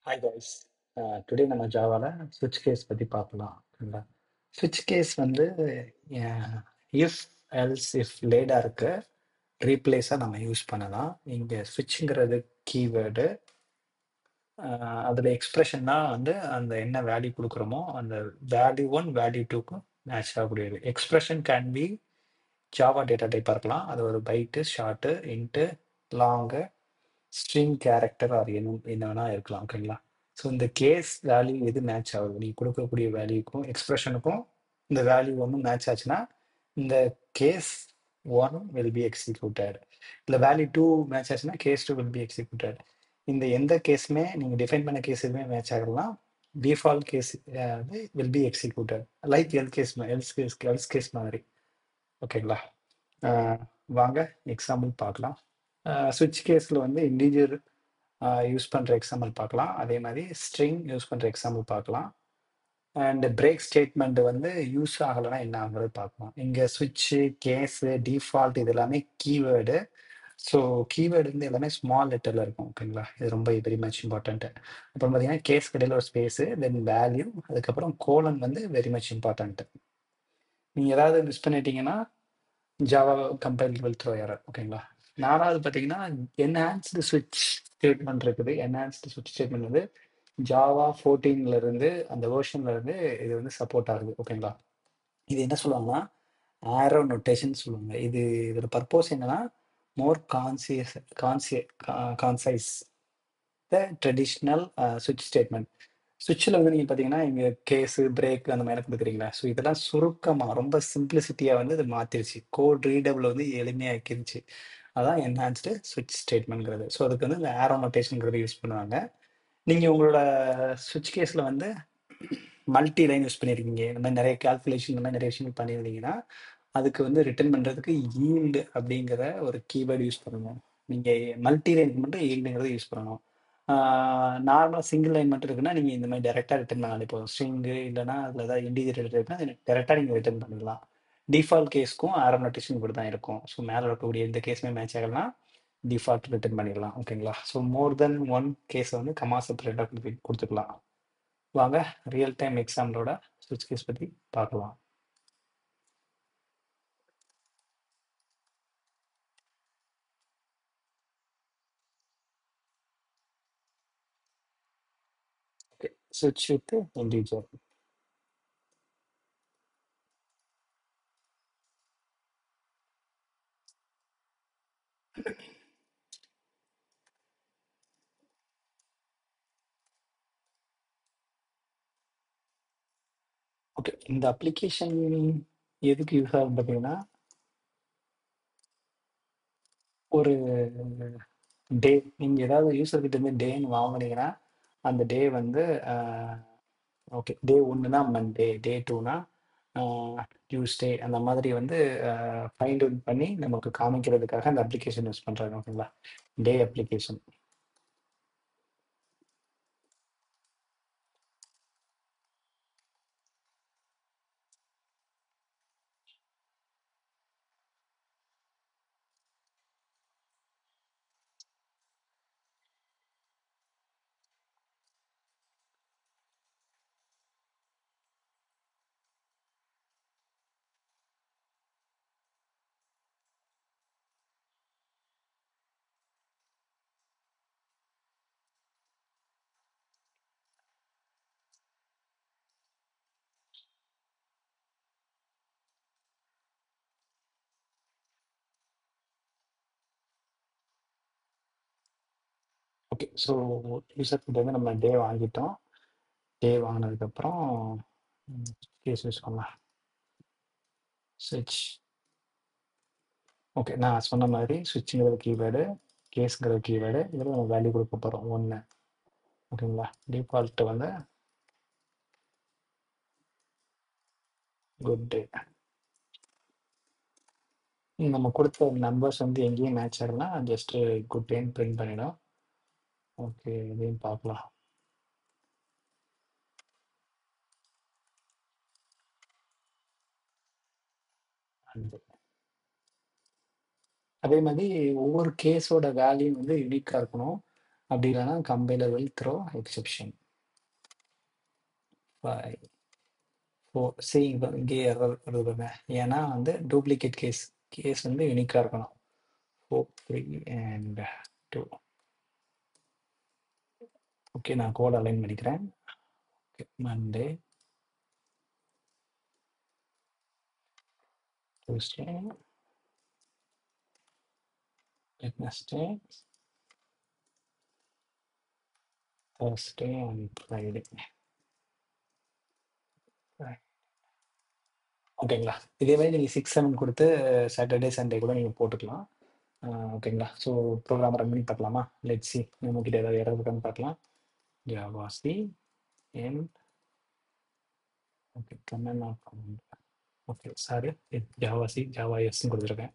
Hi guys. Today நம்ம ஜாவால ஸ்விட்ச் case பத்தி பார்க்கலாம். ஓகேங்களா? ஸ்விட்ச் கேஸ் வந்து இஃப் எல்ஸ் இஃப் லேடா இருக்கு ரீப்ளேஸாக நம்ம யூஸ் பண்ணலாம். இங்கே ஸ்விட்சுங்கிறது கீவேர்டு. அதில் எக்ஸ்பிரஷன் தான் வந்து அந்த என்ன வேல்யூ கொடுக்குறோமோ அந்த வேல்யூ ஒன் வேல்யூ டூக்கும் மேட்ச் ஆகக்கூடியது. Expression can be Java data டைப்பாக இருக்கலாம். அது ஒரு byte, short, int, long, string character or என்ன வேணா இருக்கலாம். ஓகேங்களா? ஸோ இந்த கேஸ் வேல்யூ எது மேட்ச் ஆகுது, நீ கொடுக்கக்கூடிய வேல்யூக்கும் எக்ஸ்பிரஷனுக்கும் இந்த வேல்யூ ஒன்று மேட்ச் ஆச்சுன்னா இந்த case one will be executed. இல்லை வேல்யூ டூ மேட்ச் ஆச்சுன்னா case two will be executed. இந்த எந்த கேஸுமே நீங்கள் டிஃபைன் பண்ண கேஸ் எதுவுமே மேட்ச் ஆகலாம், default case will be executed like else case மாதிரி. ஓகேங்களா? வாங்க எக்ஸாம்பிள் பார்க்கலாம். ஸ்விட்ச் கேஸில் வந்து இன்டீஜர் யூஸ் பண்ணுற எக்ஸாம்பிள் பார்க்கலாம். அதே மாதிரி ஸ்ட்ரிங் யூஸ் பண்ணுற எக்ஸாம்பிள் பார்க்கலாம். அண்ட் பிரேக் ஸ்டேட்மெண்ட் வந்து யூஸ் ஆகலைன்னா என்ன ஆகுறது பார்க்கலாம். இங்கே ஸ்விட்சு, கேஸு, டிஃபால்ட் இது எல்லாமே கீவேர்டு. ஸோ கீவேர்டு வந்து எல்லாமே ஸ்மால் லெட்டரில் இருக்கும். ஓகேங்களா? இது ரொம்ப வெரி மச் இம்பார்ட்டன்ட்டு. அப்புறம் பார்த்தீங்கன்னா கேஸ் கடையில் ஒரு ஸ்பேஸு, தென் வேல்யூ, அதுக்கப்புறம் கோலன் வந்து வெரி மச் இம்பார்ட்டன்ட்டு. நீங்கள் ஏதாவது மிஸ் பண்ணிட்டீங்கன்னா Java compile will throw error. ஓகேங்களா? நாலாவது பார்த்தீங்கன்னா என்ஹான்ஸ்டு ஸ்விட்ச் ஸ்டேட்மெண்ட் இருக்குது. என்ஹான்ஸ்டு ஸ்விட்ச் ஸ்டேட்மெண்ட் வந்து ஜாவா 14 இருந்து அந்த வெர்ஷன்ல இருந்து இது வந்து சப்போர்ட் ஆகுது. ஓகேங்களா? இது என்ன சொல்லுவாங்கன்னா ஆரோ நொட்டேஷன் சொல்லுவாங்க. இதோட பர்பஸ் என்னன்னா மோர் கான்சைஸ் த ட்ரெடிஷ்னல் ஸ்விட்ச் ஸ்டேட்மெண்ட். ஸ்விட்சில் வந்து நீங்கள் பார்த்தீங்கன்னா இங்கே கேஸு, பிரேக் அந்த மாதிரி கொடுக்குறீங்களா? ஸோ இதெல்லாம் சுருக்கமாக ரொம்ப சிம்பிளிசிட்டியாக வந்து இது மாற்றிருச்சு. கோட் ரீடபிள் வந்து எளிமையாக்கிருச்சு. அதான் என்ஹான்ஸ்டு ஸ்விட்ச் ஸ்டேட்மெண்ட்ங்கிறது. ஸோ அதுக்கு வந்து இந்த ஆரோ நோட்டேஷனுங்கிறது யூஸ் பண்ணுவாங்க. நீங்கள் உங்களோட ஸ்விட்ச் கேஸில் வந்து மல்டி லைன் யூஸ் பண்ணியிருக்கீங்க, இந்த மாதிரி நிறைய கால்குலேஷன் இந்த மாதிரி நிறைய விஷயங்கள் பண்ணியிருந்தீங்கன்னா அதுக்கு வந்து ரிட்டர்ன் பண்ணுறதுக்கு ஈல்டு அப்படிங்கிற ஒரு கீவேர்டு யூஸ் பண்ணணும். நீங்கள் மல்டி லைனுக்கு மட்டும் ஈல்டுங்கிறத யூஸ் பண்ணணும். நார்மலாக சிங்கிள் லைன் மட்டும் இருக்குன்னா நீங்கள் இந்த மாதிரி டேரெக்டாக ரிட்டர்ன் பண்ணாலே போதும். ஸ்ட்ரிங்கு இல்லைனா அதில் ஏதாவது இன்டீஜர் இருக்குன்னா டேரெக்டாக நீங்கள் ரிட்டர்ன் பண்ணிடலாம். டிஃபால்ட் கேஸ்க்கும் ஆரம்ப நோட்டேஷன் இப்படி தான் இருக்கும். ஸோ மேலே இருக்கக்கூடிய எந்த கேஸுமே மேட்ச் ஆகலாம், டிஃபால்ட் ரிட்டர்ன் பண்ணிடலாம். ஓகேங்களா? ஸோ மோர் தென் ஒன் கேஸை வந்து கமா செப்பரேட்டாக கொடுத்துக்கலாம். வாங்க ரியல் டைம் எக்ஸாம்பிளோட ஸ்விட்ச் கேஸ் பற்றி பார்க்கலாம். ஓகே, ஸ்விட்ச் வித் இன்டீஜர். ஓகே, இந்த அப்ளிகேஷன் எதுக்கு யூஸ் ஆகும் பார்த்தீங்கன்னா ஒரு டே நீங்கள் ஏதாவது யூசர் கிட்ட இருந்து டேன்னு வாங்குனீங்கன்னா அந்த டே வந்து ஓகே டே ஒன்றுனா மண்டே, டே டூனா டியூஸ்டே, அந்த மாதிரி வந்து ஃபைண்ட் அவுட் பண்ணி நமக்கு காமிக்கிறதுக்காக அந்த அப்ளிகேஷன் யூஸ் பண்ணுறாங்க. ஓகேங்களா? டே அப்ளிகேஷன். ஓகே, ஸோ யூசர் கிட்ட இருந்து நம்ம டே வாங்கிட்டோம். டே வாங்கினதுக்கப்புறம் கேஸ் யூஸ் பண்ணலாம். ஸ்விட்ச். ஓகே, நான் சொன்ன மாதிரி ஸ்விட்சுங்கிறது கீவேர்டு, கேஸுங்கிற கீவேர்டு, இதில் நம்ம வேல்யூ கொடுக்க போகிறோம் 1. ஓகேங்களா? டிஃபால்ட் வந்து குட் டே. நம்ம கொடுத்த நம்பர்ஸ் வந்து எங்கேயும் மேட்ச் ஆகலாம், ஜஸ்ட்டு குட் டேன்னு பிரிண்ட் பண்ணிடும். ஓகே, இதையும் பார்க்கலாம். அதே மாதிரி ஒவ்வொரு கேஸோட வேல்யூ வந்து யூனிக்காக இருக்கணும். அப்படி இல்லைன்னா compiler will throw exception 5 4 C இங்கே எரர் வருதுங்க. ஏன்னா வந்து டூப்ளிகேட் கேஸ் வந்து யூனிக்காக இருக்கணும். 4 3 அண்ட் 2. ஓகே, நான் கோட் அலைன் பண்ணிக்கிறேன். Okay, Monday, Tuesday, Wednesday, Thursday and Friday. ஓகேங்களா? இதே மாதிரி நீங்கள் 6 7 கொடுத்து சாட்டர்டே சண்டே கூட நீங்கள் போட்டுக்கலாம். ஓகேங்களா? ஸோ ப்ரோக்ராம் ரன் பண்ணி பார்க்கலாமா? லெட் சி நம்மக்கிட்ட ஏதாவது எரர் இருக்கான்னு பார்க்கலாம். Java C N okay comment okay sorry, Java C Java எஸ்ன்னு கொடுத்துருக்கேன்.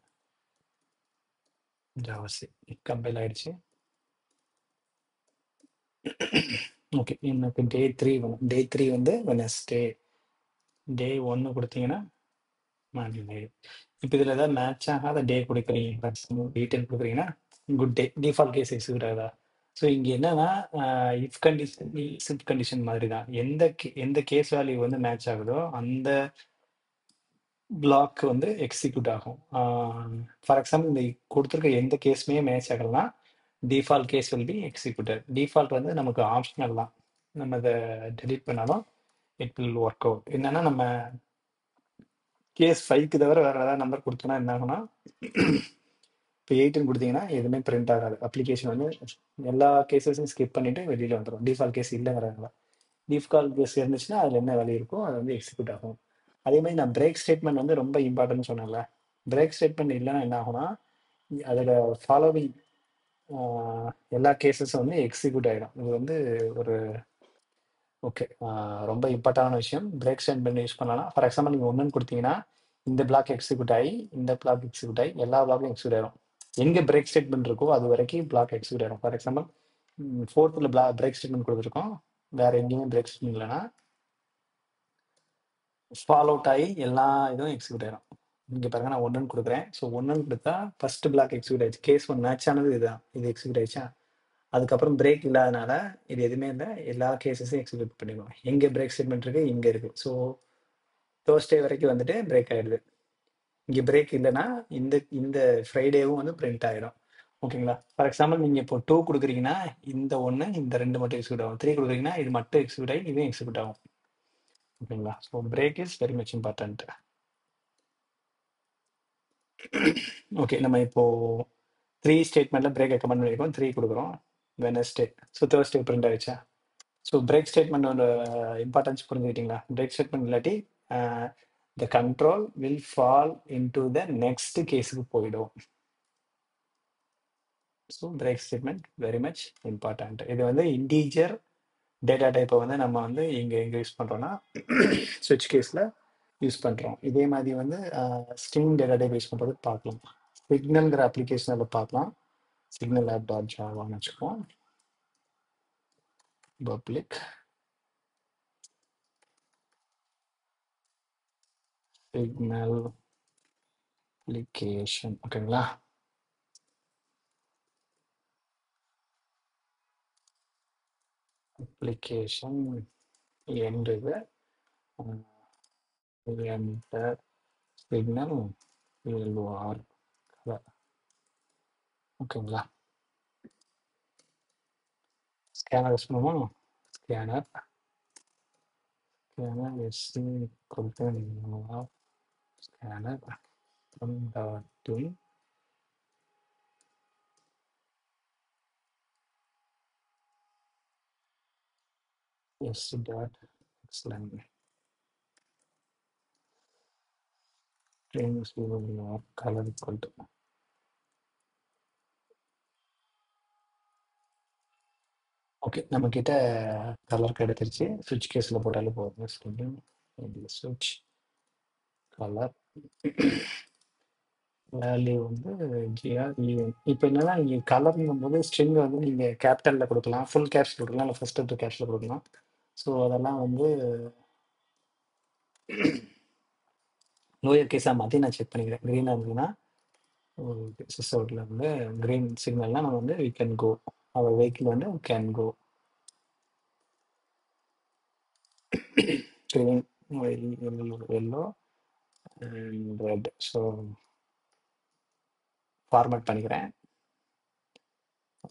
ஜாவா சி கம்பைல் ஆயிடுச்சு. ஓகே, எனக்கு டே 3 வேணும். டே 3 வந்து வெனஸ்டே. டே 1 கொடுத்தீங்கன்னா மண்டே. இப்போ இதில் ஏதாவது மேட்ச் ஆகாத டே கொடுக்குறீங்க, டீட்டெயில் கொடுக்குறீங்கன்னா குட் டே டிஃபால்ட் கேஸ் எக்ஸிக்யூட் ஆகுதா? ஸோ இங்கே என்னன்னா இஃப் கண்டிஷன் இஃப் கண்டிஷன் மாதிரி தான். எந்த கேஸ் வேல்யூ வந்து மேட்ச் ஆகுதோ அந்த பிளாக் வந்து எக்ஸிக்யூட் ஆகும். ஃபார் எக்ஸாம்பிள் இந்த கொடுத்துருக்க எந்த கேஸுமே மேட்ச் ஆகலைன்னா default case will be executed. Default வந்து நமக்கு ஆப்ஷனல் தான், நம்ம அதை டெலீட் பண்ணாலும் இட் வில் ஒர்க் அவுட். என்னன்னா நம்ம கேஸ் 5க்கு தவிர வேறு ஏதாவது நம்பர் கொடுத்தோன்னா என்ன ஆகும்னா, இப்போ 8ன்னு கொடுத்தீங்கன்னா எதுவுமே பிரிண்ட் ஆகாது. அப்ளிகேஷன் வந்து எல்லா கேசஸையும் ஸ்கிப் பண்ணிட்டு வெளியில் வந்துடும். டிஃபால்ட் கேஸ் இல்லைங்கிறாங்களா. டிஃபால்ட் கேஸ் இருந்துச்சுன்னா அதில் என்ன வேல்யூ இருக்கோ அது வந்து எக்ஸிக்யூட் ஆகும். அதே மாதிரி நான் பிரேக் ஸ்டேட்மெண்ட் வந்து ரொம்ப இம்பார்ட்டன்ட் சொன்னேன்ல. பிரேக் ஸ்டேட்மெண்ட் இல்லைன்னா என்ன ஆகும்னா அதோட ஃபாலோவிங் எல்லா கேசஸும் வந்து எக்ஸிக்யூட் ஆகிடும். இது வந்து ஒரு ஓகே ரொம்ப இம்பார்ட்டண்டான விஷயம். பிரேக் ஸ்டேட்மெண்ட் யூஸ் பண்ணலாம். ஃபார் எக்ஸாம்பிள் நீங்கள் ஒன்றுன்னு கொடுத்தீங்கன்னா இந்த பிளாக் எக்ஸிக்யூட் ஆகி இந்த பிளாக் எக்ஸிக்யூட் ஆகி எல்லா பிளாக்கும் எக்ஸிக்யூட் ஆகிடும். எங்கே பிரேக் ஸ்டேட்மெண்ட் இருக்கோ அது வரைக்கும் பிளாக் எக்ஸிக்யூட் ஆகிடும். For example 4th break statement கொடுத்துருக்கோம், வேற எங்கேயுமே பிரேக் ஸ்டேட்மெண்ட் இல்லைன்னா ஃபாலோ அவுட் ஆகி எல்லா இதுவும் எக்ஸிக்யூட் ஆயிடும். இங்கே பாருங்க, நான் ஒன்றுன்னு கொடுக்குறேன். ஸோ ஒன்றுன்னு கொடுத்தா ஃபர்ஸ்ட் பிளாக் எக்ஸிக்யூட் ஆயிடுச்சு. கேஸ் 1 மேட்ச் ஆனது இதுதான், இது எக்ஸிக்யூட் ஆயிடுச்சா. அதுக்கப்புறம் பிரேக் இல்லாதனால இது எதுவுமே இல்லை, எல்லா கேசஸையும் எக்ஸிக்யூட் பண்ணிடுவோம். எங்கே பிரேக் ஸ்டேட்மெண்ட் இருக்கு இங்கே இருக்கு. ஸோ தேர்ஸ்டே வரைக்கும் வந்துட்டு பிரேக் ஆயிடுது. இங்கே பிரேக் இல்லைன்னா இந்த இந்த ஃப்ரைடேவும் வந்து பிரிண்ட் ஆயிடும். ஓகேங்களா? ஃபார் எக்ஸாம்பிள் நீங்கள் இப்போ 2 கொடுக்குறீங்கன்னா இந்த 1 இந்த 2 மட்டும் எக்ஸிக்யூட் ஆகும். 3 கொடுக்குறீங்கன்னா இது மட்டும் எக்ஸிக்யூட் ஆகி இதுவும் எக்ஸிக்யூட் ஆகும். ஓகேங்களா? So break is very much important. Okay, நம்ம இப்போ 3 ஸ்டேட்மெண்ட்ல பிரேக் ரெக்கமெண்ட் பண்ணியிருக்கோம். 3 கொடுக்குறோம் வெனஸ்டே. ஸோ தேர்ஸ்டே பிரிண்ட் ஆயிடுச்சா. ஸோ பிரேக் ஸ்டேட்மெண்டோட இம்பார்ட்டன்ஸ் புரிஞ்சுக்கிட்டீங்களா? பிரேக் ஸ்டேட்மெண்ட் இல்லாட்டி the control will fall into the next கேஸுக்கு போயிடும். So break statement very much important. இது வந்து இன்டீஜர் டேட்டா டைப்பை வந்து நம்ம வந்து இங்கே எங்கே யூஸ் பண்ணுறோன்னா ஸ்விட்ச் கேஸில் யூஸ் பண்ணுறோம். இதே மாதிரி வந்து ஸ்ட்ரிங் டேட்டா டைப் யூஸ் பண்ணுறது பார்க்கலாம். சிக்னல்ங்கிற அப்ளிகேஷனில் பார்க்கலாம். சிக்னல் ஆப் டாட் ஜாவான்னு வச்சுக்கோம். Public signal application. ஓகேங்களா? அப்ளிகேஷன் என்றது என்டர் சிக்னல் எல்ஓஆர். ஓகேங்களா? ஸ்கேனர் யூஸ் பண்ணுவோம். ஸ்கேனர் ஸ்கேனர் எஸ்சி கொடுத்து scanner dot SC dot nextline colour equal to. Okay, நம்ம கிட்ட கலர் கிடைச்சிருச்சு. சுவிட்ச் கேஸில் போட்டாலும் போதும். சுவிட்ச் கலர் வேல்யூ வந்து ஜிஆர் ஈவன். இப்போ என்னன்னா இங்கே கலர்ங்கும் போது ஸ்ட்ரிங் வந்து நீங்கள் கேபிட்டலில் கொடுக்கலாம், ஃபுல் கேப்ஸ் கொடுக்கலாம், இல்லை ஃபர்ஸ்ட் 2 கேப்ஸில் கொடுக்கலாம். ஸோ அதெல்லாம் வந்து லோயர் கேஸாக மாற்றி நான் செக் பண்ணிக்கிறேன். க்ரீனாக இருந்ததுன்னா சிஸ் அவுட்டில் வந்து க்ரீன் சிக்னல்னால் நம்ம வந்து we can go. our vehicle வந்து can go green, yellow and red. So format பண்ணிக்கிறேன்.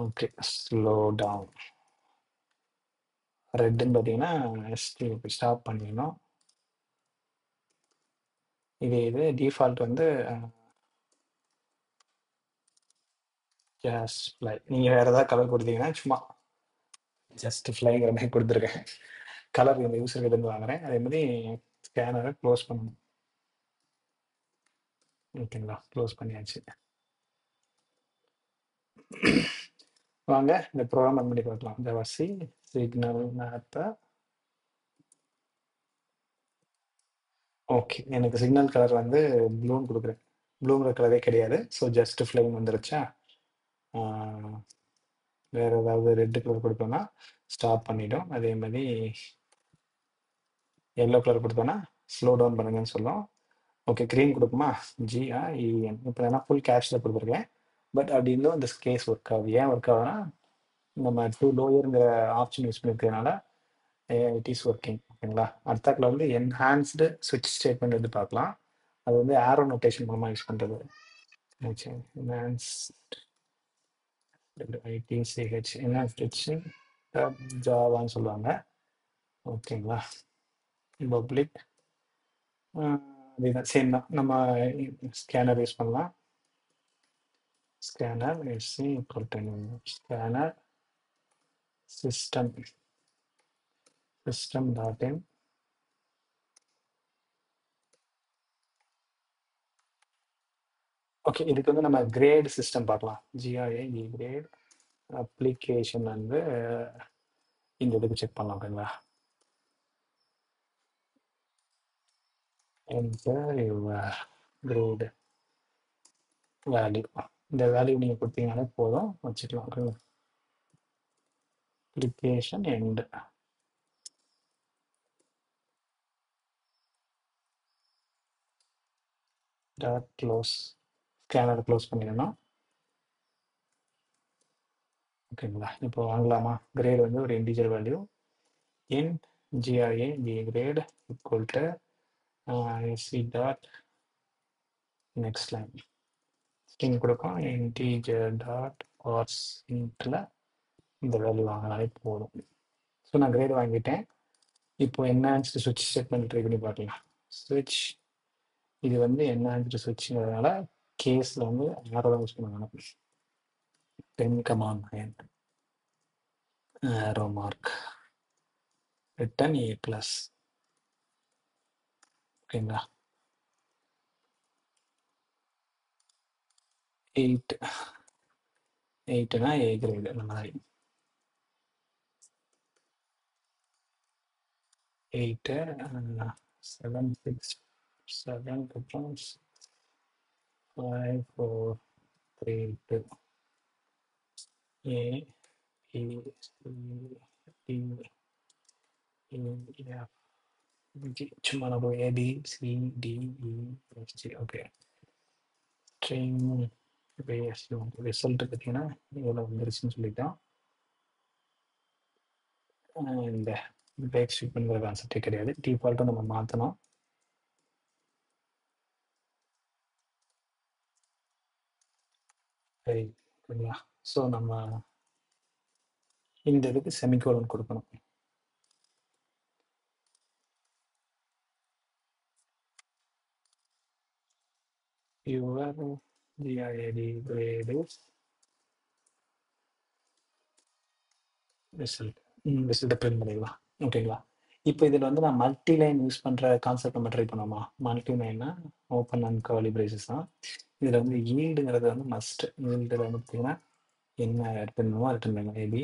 Okay, slow down. ரெட்டுன்னு பார்த்தீங்கன்னா ஸ்டாப் பண்ணிடணும். இது டிஃபால்ட் வந்து ஜஸ்ட் ஃப்ளை. நீங்கள் வேறு ஏதாவது கலர் கொடுத்தீங்கன்னா சும்மா ஜஸ்ட் ஃப்ளைங்கிற மாதிரி கொடுத்துருக்கேன். கலர் இந்த யூஸருக்கு இருந்து வாங்குறேன். அதே மாதிரி ஸ்கேனரை க்ளோஸ் பண்ணணும். ஓகேங்களா, க்ளோஸ் பண்ணியாச்சு. வாங்க இந்த ப்ரோக்ராம் ரன் பண்ணி பார்க்கலாம். ஜாவாசி சிக்னல் மேப்பை. ஓகே, எனக்கு சிக்னல் கலர் வந்து ப்ளூன்னு கொடுக்குறேன். ப்ளூங்கிற கலரே கிடையாது. ஸோ ஜஸ்ட் ஃப்ளைம் வந்துருச்சா. வேறு ஏதாவது ரெட்டு கலர் கொடுத்தோன்னா ஸ்டாப் பண்ணிட்டோம். அதே மாதிரி எல்லோ கலர் கொடுத்தோன்னா ஸ்லோ டவுன் பண்ணுங்கன்னு சொல்லும். ஓகே, க்ரீன் கொடுக்குமா, GREEN. இப்போ நான் ஃபுல் கேப்ஸில் கொடுத்துருக்கேன். பட் அப்படி இருந்தும் இந்த கேஸ் ஒர்க் ஆகுது. ஏன் ஒர்க் ஆகுதுன்னா நம்ம டூ லோயருங்கிற ஆப்ஷன் யூஸ் பண்ணியிருக்கிறதுனால இட் இஸ் ஒர்க்கிங். ஓகேங்களா. அடுத்தாக்கில் வந்து என்ஹான்ஸ்டு ஸ்விட்ச் ஸ்டேட்மெண்ட் வந்து பார்க்கலாம். அது வந்து ஆரோ நோட்டேஷன் மூலமாக யூஸ் பண்ணுறது. ITCH என்ஹான்ஸ்டு ஜாவான்னு சொல்லுவாங்க. ஓகேங்களா. பப்ளிக் அதுதான் சேம் தான். நம்ம ஸ்கேனர் யூஸ் பண்ணலாம். Scanner scanner system.in. ஓகே, இதுக்கு வந்து நம்ம கிரேட் சிஸ்டம் பார்க்கலாம். GRAD கிரேட் அப்ளிகேஷன் வந்து இந்த இதுக்கு செக் பண்ணலாம். ஓகேங்களா. enter your grade value. இந்த வேல்யூ நீங்கள் கொடுத்தீங்கனாலே போதும், வச்சுக்கலாம். ஓகேங்களா. Application end dot close. Scanner close பண்ணிடணும். ஓகேங்களா. இப்போ வாங்கலாமா. கிரேட் வந்து ஒரு integer value. int GRAD great equal to c dot next line string கொடுக்கும். இன்டீஜர் டாட் பார்சிங்கில் இந்த வேல்யூ வாங்கினாலே போதும். ஸோ நான் கிரேட் வாங்கிட்டேன். இப்போ என்ஹான்ஸ்டு ஸ்விட்ச் ஸ்டேட்மெண்ட் ட்ரை பண்ணி பார்க்கலாம். ஸ்விட்ச் இது வந்து என்ஹான்ஸ்டு ஸ்விட்ச்ங்கிறதுனால கேஸில் வந்து ஆரோ யூஸ் பண்ணுவாங்க. 10,9 ஆரோ மார்க் ரிட்டன் A+. ஓகேங்களா. 8னா A கிரேடு. அந்த மாதிரி 8 7 6 7 அப்புறம் 5 4 3 2 A B C D E F G. சும்மா நம்ம ABCDEFG. ஓகே, ஸ்ட்ரிங் ரிசல்ட் பார்த்தீங்கன்னா இவ்வளோ வந்துருச்சுன்னு சொல்லிட்டோம். இந்த பிரேக் ஸ்வீப்ங்கிற கான்செப்டே கிடையாது. டிஃபால்ட்டும் நம்ம மாற்றணும். சரி, ஓகேங்களா. ஸோ நம்ம இந்த இதுக்கு செமிகோலன் கொடுக்கணும். யுவர் GRAD கிரேடு ரிசல்ட்டை பிரிண்ட் பண்ணிடலாம். ஓகேங்களா. இப்போ இதில் வந்து நான் மல்டி லைன் யூஸ் பண்ணுற கான்செப்ட் நம்ம ட்ரை பண்ணோமா. மல்டி லைன்னா ஓப்பன் அண்ட் கர்லி பிரேசஸ் தான். இதில் வந்து ஈல்டுங்கிறது வந்து மஸ்ட். ஈல்டில் வந்து பார்த்தீங்கன்னா என்ன ரிட்டர்ன் பண்ணுவோம், ரிட்டர்ன் பண்ணுவோம். ஏபி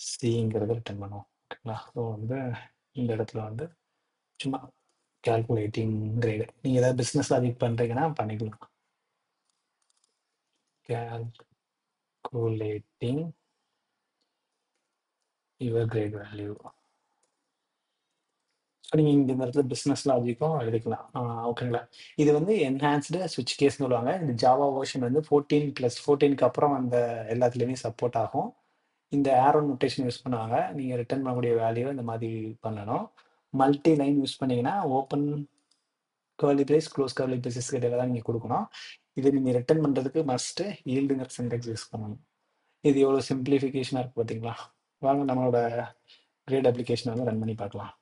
சிங்கிறத ரிட்டர்ன் பண்ணுவோம். ஓகேங்களா. ஸோ வந்து இந்த இடத்துல வந்து சும்மா கால்குலேட்டிங் கிரேடு. நீங்கள் ஏதாவது பிஸ்னஸ் லாஜிக் பண்ணுறீங்கன்னா பண்ணிக்கலாம். calculating your grade value. So நீங்க இங்க இந்த இடத்துல பிசினஸ் லாஜிக்கும் எழுதிக்கலாம். ஓகேங்களா? இது வந்து என்ஹான்ஸ்டு ஸ்விட்ச் கேஸ்ன்னு சொல்லுவாங்க. இந்த ஜாவா வெர்ஷன் வந்து 14+14க்கு அப்புறம் வந்த எல்லாத்துலயுமே சப்போர்ட் ஆகும். இந்த ஏரோ நோட்டேஷன் யூஸ் பண்ணுவாங்க. நீங்க ரிட்டர்ன் பண்ணக்கூடிய வேல்யூ இந்த மாதிரி பண்ணணும். மல்டி லைன் யூஸ் பண்ணீங்கன்னா, open curly brace, close curly braces இடையில தான் நீங்க குடுக்கணும். இது நீங்க ரிட்டர்ன் பண்றதுக்கு மஸ்ட்டு யீல்டுங்கிற சின்டாக்ஸ் யூஸ் பண்ணணும். இது எவ்வளோ சிம்பிளிஃபிகேஷனா இருக்கு பார்த்தீங்களா? வாங்க நம்மளோட கிரேட் அப்ளிகேஷன வந்து ரன் பண்ணி பார்க்கலாம்.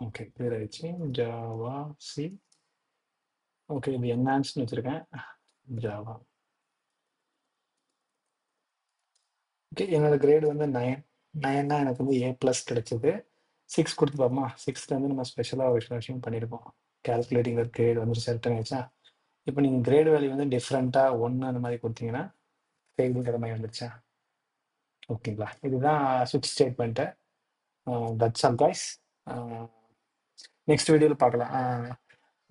ஓகே, கிளியர் ஆயிடுச்சு. Java C. ஓகே, இது என்ஹான்ஸ்னு வச்சிருக்கேன். ஜாவா. ஓகே, என்னோட கிரேட் வந்து 9. 9னா எனக்கு வந்து A+ கிடைச்சது. 6 கொடுத்து பார்ப்போமா? 6ல வந்து நம்ம ஸ்பெஷலாக ஒரு விஷயம் பண்ணியிருக்கோம். கால்குலேட்டிங் கிரேட் வந்து செலக்ட் ஆயிடுச்சா? இப்போ நீங்கள் கிரேட் வேல்யூ வந்து டிஃப்ரெண்ட்டாக 1 அந்த மாதிரி கொடுத்தீங்கன்னா ஃபெயிலுங்கிற மாதிரி வந்துருச்சா? ஓகேங்களா? இதுதான் ஸ்விட்ச் statement. That's all guys. Next வீடியோவில் பார்க்கலாம்.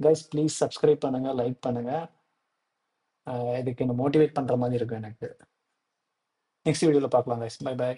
கைஸ் ப்ளீஸ் சப்ஸ்கிரைப் பண்ணுங்கள், லைக் பண்ணுங்கள். இதுக்கு என்ன மோட்டிவேட் பண்ணுற மாதிரி இருக்கும் எனக்கு. நெக்ஸ்ட் வீடியோவில் பார்க்கலாம் கைஸ். Bye bye.